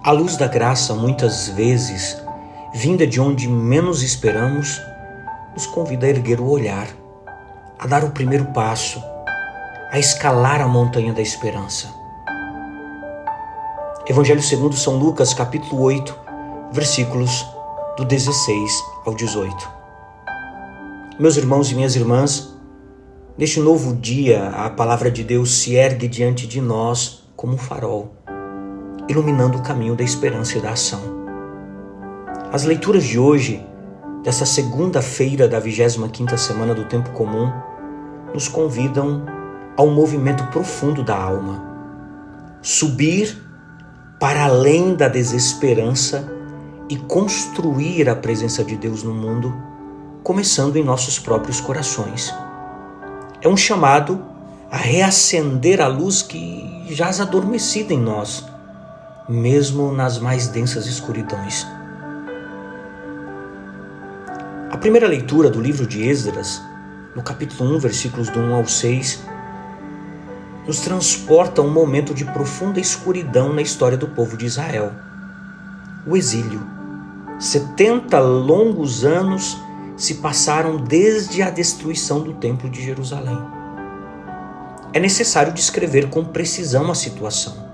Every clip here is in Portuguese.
A luz da graça, muitas vezes, vinda de onde menos esperamos, nos convida a erguer o olhar, a dar o primeiro passo, a escalar a montanha da esperança. Evangelho segundo São Lucas, capítulo 8, versículos do 16 ao 18. Meus irmãos e minhas irmãs, neste novo dia, a palavra de Deus se ergue diante de nós como um farol, iluminando o caminho da esperança e da ação. As leituras de hoje, dessa segunda-feira da 25ª semana do Tempo Comum, nos convidam a um movimento profundo da alma. Subir para além da desesperança e construir a presença de Deus no mundo, começando em nossos próprios corações. É um chamado a reacender a luz que jaz adormecida em nós, mesmo nas mais densas escuridões. A primeira leitura do livro de Esdras, no capítulo 1, versículos do 1 ao 6, nos transporta a um momento de profunda escuridão na história do povo de Israel. O exílio. 70 longos anos se passaram desde a destruição do Templo de Jerusalém. É necessário descrever com precisão a situação.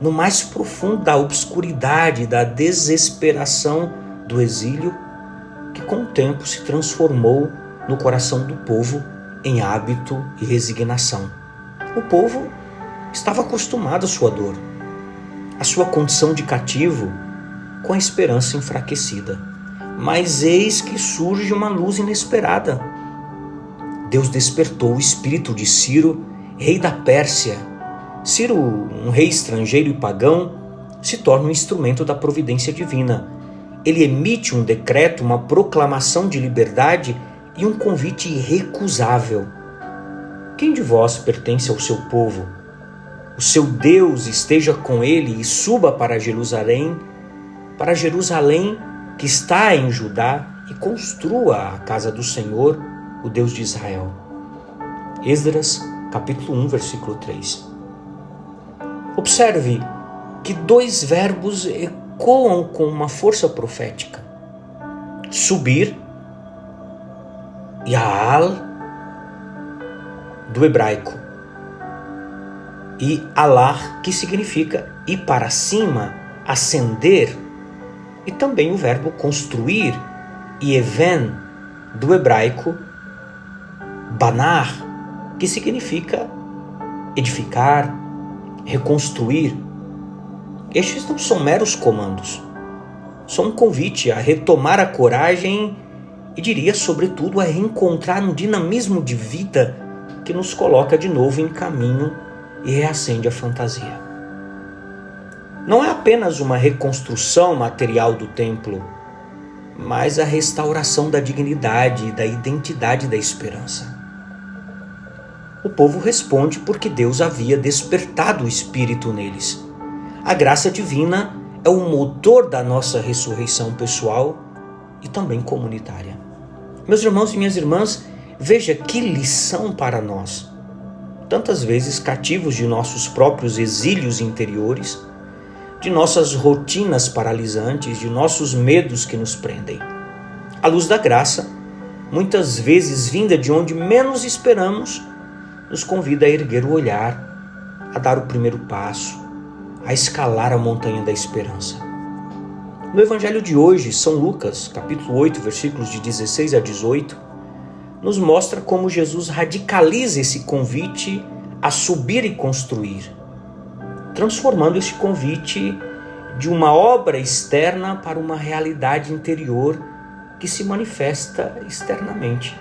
No mais profundo da obscuridade, da desesperação do exílio, que com o tempo se transformou no coração do povo em hábito e resignação. O povo estava acostumado à sua dor, à sua condição de cativo, com a esperança enfraquecida. Mas eis que surge uma luz inesperada. Deus despertou o espírito de Ciro, rei da Pérsia. Ciro, um rei estrangeiro e pagão, se torna um instrumento da providência divina. Ele emite um decreto, uma proclamação de liberdade e um convite irrecusável. Quem de vós pertence ao seu povo? O seu Deus esteja com ele e suba para Jerusalém que está em Judá, e construa a casa do Senhor, o Deus de Israel. Esdras, capítulo 1, versículo 3. Observe que dois verbos ecoam com uma força profética. Subir, Yaal, do hebraico, e alar, que significa ir para cima, ascender, e também o verbo construir, Even, do hebraico, banar, que significa edificar, reconstruir. Estes não são meros comandos, são um convite a retomar a coragem e, diria, sobretudo, a reencontrar um dinamismo de vida que nos coloca de novo em caminho e reacende a fantasia. Não é apenas uma reconstrução material do templo, mas a restauração da dignidade e da identidade da esperança. O povo responde porque Deus havia despertado o Espírito neles. A graça divina é o motor da nossa ressurreição pessoal e também comunitária. Meus irmãos e minhas irmãs, veja que lição para nós. Tantas vezes cativos de nossos próprios exílios interiores, de nossas rotinas paralisantes, de nossos medos que nos prendem. A luz da graça, muitas vezes vinda de onde menos esperamos, nos convida a erguer o olhar, a dar o primeiro passo, a escalar a montanha da esperança. No Evangelho de hoje, São Lucas, capítulo 8, versículos de 16 a 18, nos mostra como Jesus radicaliza esse convite a subir e construir, transformando esse convite de uma obra externa para uma realidade interior que se manifesta externamente.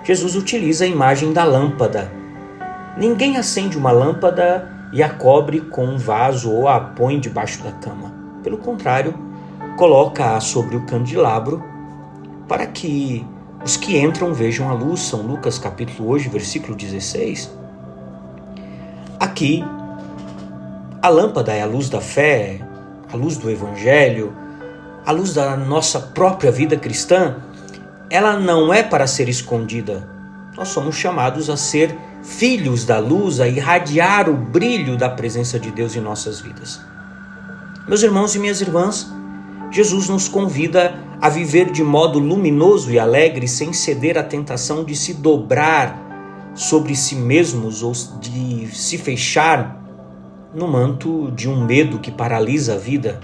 Jesus utiliza a imagem da lâmpada. Ninguém acende uma lâmpada e a cobre com um vaso ou a põe debaixo da cama. Pelo contrário, coloca-a sobre o candelabro para que os que entram vejam a luz. São Lucas capítulo 8, versículo 16. Aqui, a lâmpada é a luz da fé, a luz do Evangelho, a luz da nossa própria vida cristã. Ela não é para ser escondida. Nós somos chamados a ser filhos da luz, a irradiar o brilho da presença de Deus em nossas vidas. Meus irmãos e minhas irmãs, Jesus nos convida a viver de modo luminoso e alegre, sem ceder à tentação de se dobrar sobre si mesmos ou de se fechar no manto de um medo que paralisa a vida.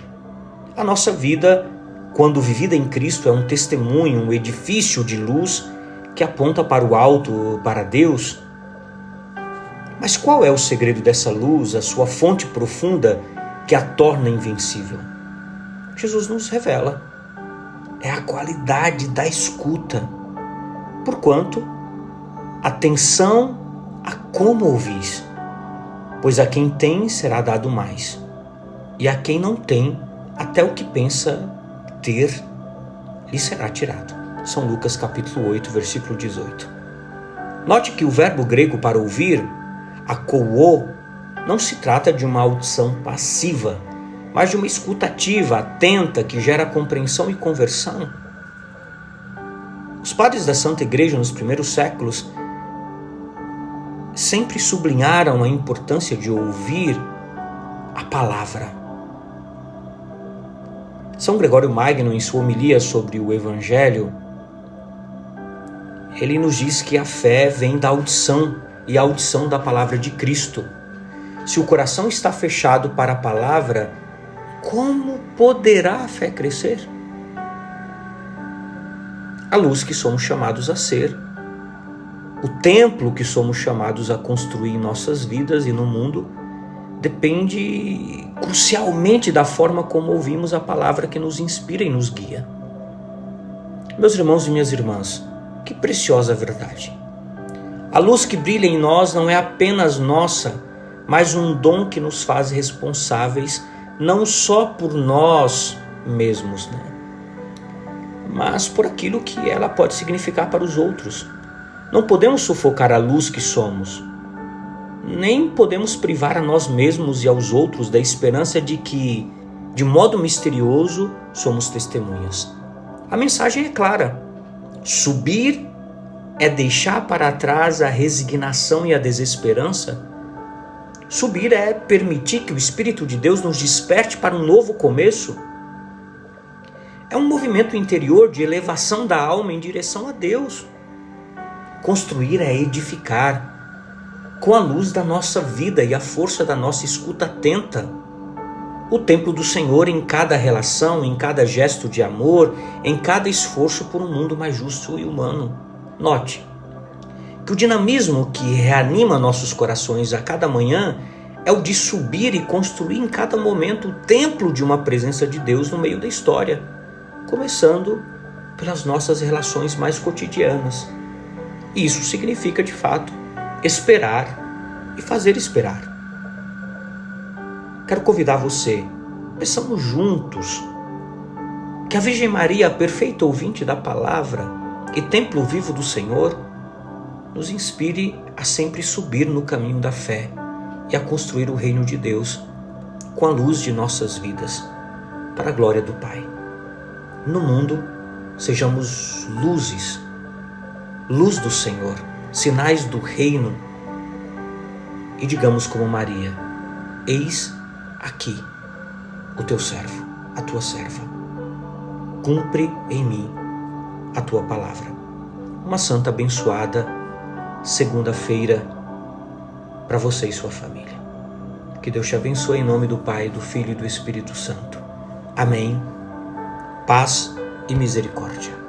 A nossa vida, quando vivida em Cristo, é um testemunho, um edifício de luz que aponta para o alto, para Deus. Mas qual é o segredo dessa luz, a sua fonte profunda que a torna invencível? Jesus nos revela. É a qualidade da escuta. Porquanto, atenção a como ouvis, pois a quem tem será dado mais, e a quem não tem, até o que pensa ter lhe será tirado. São Lucas capítulo 8, versículo 18. Note que o verbo grego para ouvir, akouo, não se trata de uma audição passiva, mas de uma escuta ativa, atenta, que gera compreensão e conversão. Os padres da Santa Igreja nos primeiros séculos sempre sublinharam a importância de ouvir a palavra. São Gregório Magno, em sua homilia sobre o Evangelho, ele nos diz que a fé vem da audição, e a audição da palavra de Cristo. Se o coração está fechado para a palavra, como poderá a fé crescer? A luz que somos chamados a ser, o templo que somos chamados a construir em nossas vidas e no mundo, depende crucialmente da forma como ouvimos a palavra que nos inspira e nos guia. Meus irmãos e minhas irmãs, que preciosa verdade! A luz que brilha em nós não é apenas nossa, mas um dom que nos faz responsáveis não só por nós mesmos, mas por aquilo que ela pode significar para os outros. Não podemos sufocar a luz que somos, nem podemos privar a nós mesmos e aos outros da esperança de que, de modo misterioso, somos testemunhas. A mensagem é clara: subir é deixar para trás a resignação e a desesperança. Subir é permitir que o Espírito de Deus nos desperte para um novo começo. É um movimento interior de elevação da alma em direção a Deus. Construir é edificar, com a luz da nossa vida e a força da nossa escuta atenta. O templo do Senhor em cada relação, em cada gesto de amor, em cada esforço por um mundo mais justo e humano. Note que o dinamismo que reanima nossos corações a cada manhã é o de subir e construir em cada momento o templo de uma presença de Deus no meio da história, começando pelas nossas relações mais cotidianas. E isso significa, de fato, esperar e fazer esperar. Quero convidar você, peçamos juntos que a Virgem Maria, a perfeita ouvinte da palavra e templo vivo do Senhor, nos inspire a sempre subir no caminho da fé e a construir o reino de Deus com a luz de nossas vidas, para a glória do Pai. No mundo, sejamos luzes, luz do Senhor, sinais do reino, e digamos como Maria: eis aqui o teu servo, a tua serva. Cumpre em mim a tua palavra. Uma santa abençoada segunda-feira para você e sua família. Que Deus te abençoe em nome do Pai, do Filho e do Espírito Santo. Amém. Paz e misericórdia.